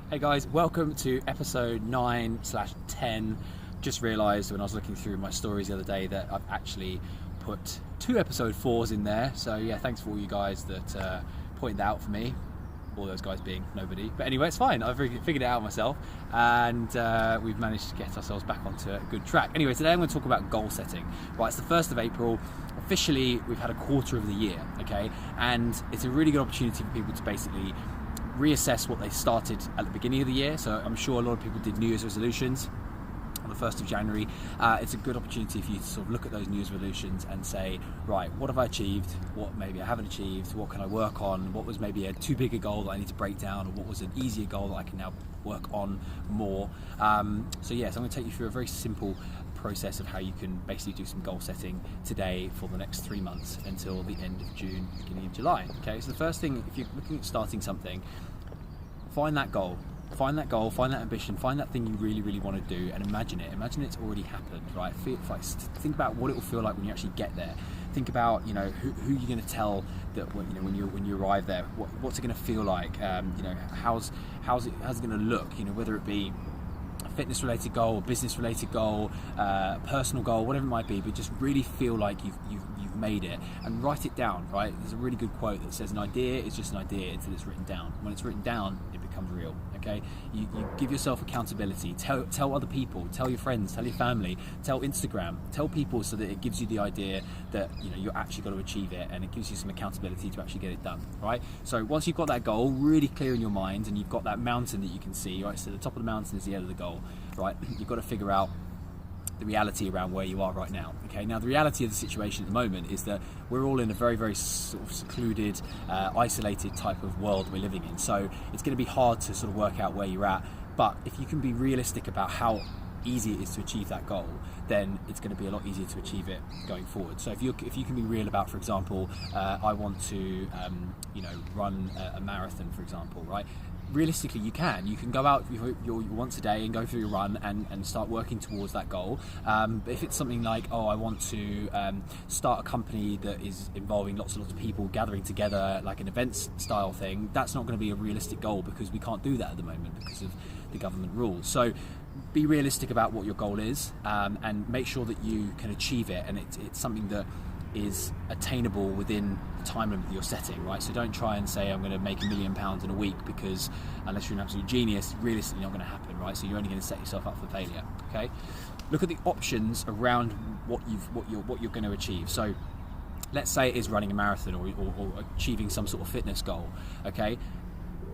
Hey guys, welcome to episode 9/10. Just realised when I was looking through my stories the other day that I've actually put 2 episode 4s in there. So yeah, thanks for all you guys that pointed that out for me. All those guys being nobody. But anyway, it's fine. I've figured it out myself, and we've managed to get ourselves back onto a good track. Anyway, today I'm going to talk about goal setting. Right, it's the 1st of April. Officially, we've had a quarter of the year, okay? And it's a really good opportunity for people to basically reassess what they started at the beginning of the year. So I'm sure a lot of people did New Year's resolutions on the 1st of January. It's a good opportunity for you to sort of look at those New Year's resolutions and say, right, what have I achieved? What maybe I haven't achieved? What can I work on? What was maybe a too big a goal that I need to break down? Or what was an easier goal that I can now work on more? So yes, I'm going to take you through a very simple process of how you can basically do some goal setting today for the next 3 months until the end of June, beginning of July. Okay, so the first thing, if you're looking at starting something, find that goal, find that ambition, find that thing you really, really want to do, and imagine it. Imagine it's already happened, right? Think about what it will feel like when you actually get there. Think about, who you're going to tell that when you arrive there. What's it going to feel like? How's it going to look? Whether it be a fitness-related goal, a business-related goal, a personal goal, whatever it might be, but just really feel like you've made it, and write it down, right? There's a really good quote that says an idea is just an idea until it's written down. When it's written down, it becomes real, okay? You give yourself accountability. Tell other people, tell your friends, tell your family, tell Instagram, tell people, so that it gives you the idea that you're actually got to achieve it, and it gives you some accountability to actually get it done, right? So once you've got that goal really clear in your mind, and you've got that mountain that you can see, right? So the top of the mountain is the end of the goal, right? You've got to figure out the reality around where you are right now. Okay, now the reality of the situation at the moment is that we're all in a very, very sort of secluded, isolated type of world we're living in. So it's going to be hard to sort of work out where you're at. But if you can be realistic about how easy it is to achieve that goal, then it's going to be a lot easier to achieve it going forward. So if you can be real about, for example, I want to run a marathon, for example, right? Realistically, you can go out your once a day and go through your run and start working towards that goal. But if it's something like, I want to start a company that is involving lots and lots of people gathering together, like an events style thing, that's not going to be a realistic goal, because we can't do that at the moment because of the government rules. So be realistic about what your goal is, and make sure that you can achieve it, and it's something that is attainable within the time limit that you're setting, right? So don't try and say I'm going to make £1 million in a week, because unless you're an absolute genius, realistically not going to happen, right? So you're only going to set yourself up for failure. Okay, look at the options around what you're going to achieve. So let's say it is running a marathon or achieving some sort of fitness goal. Okay,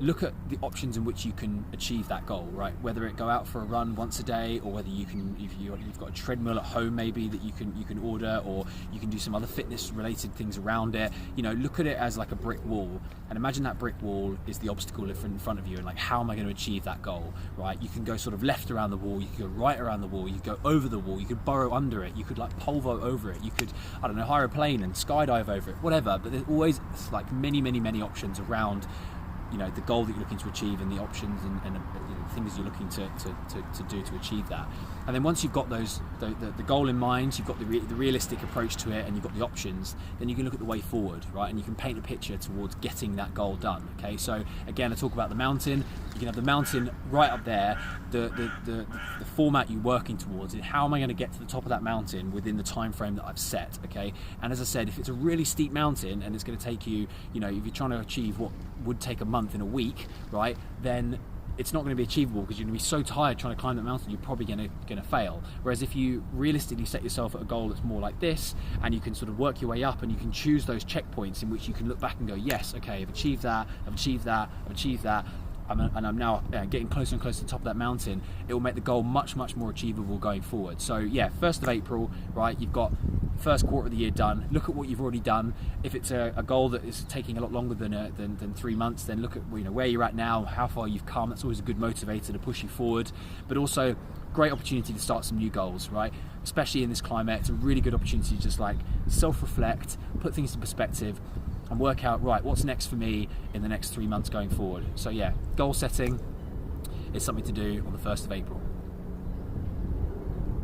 look at the options in which you can achieve that goal, right? Whether it go out for a run once a day, or whether you can, if you've got a treadmill at home maybe that you can order, or you can do some other fitness related things around it. Look at it as like a brick wall, and imagine that brick wall is the obstacle in front of you, and like, how am I going to achieve that goal, right? You can go sort of left around the wall, you can go right around the wall, you can go over the wall, you could burrow under it, you could like pole vault over it, you could, hire a plane and skydive over it, whatever. But there's always like many options around the goal that you're looking to achieve, and the options and things you're looking to do to achieve that. And then once you've got those the goal in mind, you've got the realistic approach to it, and you've got the options, then you can look at the way forward, right? And you can paint a picture towards getting that goal done. Okay, so again, I talk about the mountain. You can have the mountain right up there. The format you're working towards is, how am I going to get to the top of that mountain within the time frame that I've set? Okay, and as I said, if it's a really steep mountain and it's going to take you, if you're trying to achieve what would take a month in a week, right, then it's not going to be achievable, because you're going to be so tired trying to climb that mountain, you're probably going to fail. Whereas if you realistically set yourself at a goal that's more like this, and you can sort of work your way up, and you can choose those checkpoints in which you can look back and go, yes, okay, I've achieved that, and I'm now getting closer and closer to the top of that mountain, it will make the goal much more achievable going forward. So yeah, 1st of April, right, you've got first quarter of the year done. Look at what you've already done. If it's a goal that is taking a lot longer than 3 months, then look at where you're at now, how far you've come. That's always a good motivator to push you forward. But also, great opportunity to start some new goals, right? Especially in this climate, it's a really good opportunity to just like self-reflect, put things in perspective, and work out, right, what's next for me in the next 3 months going forward. So yeah, goal setting is something to do on the 1st of April.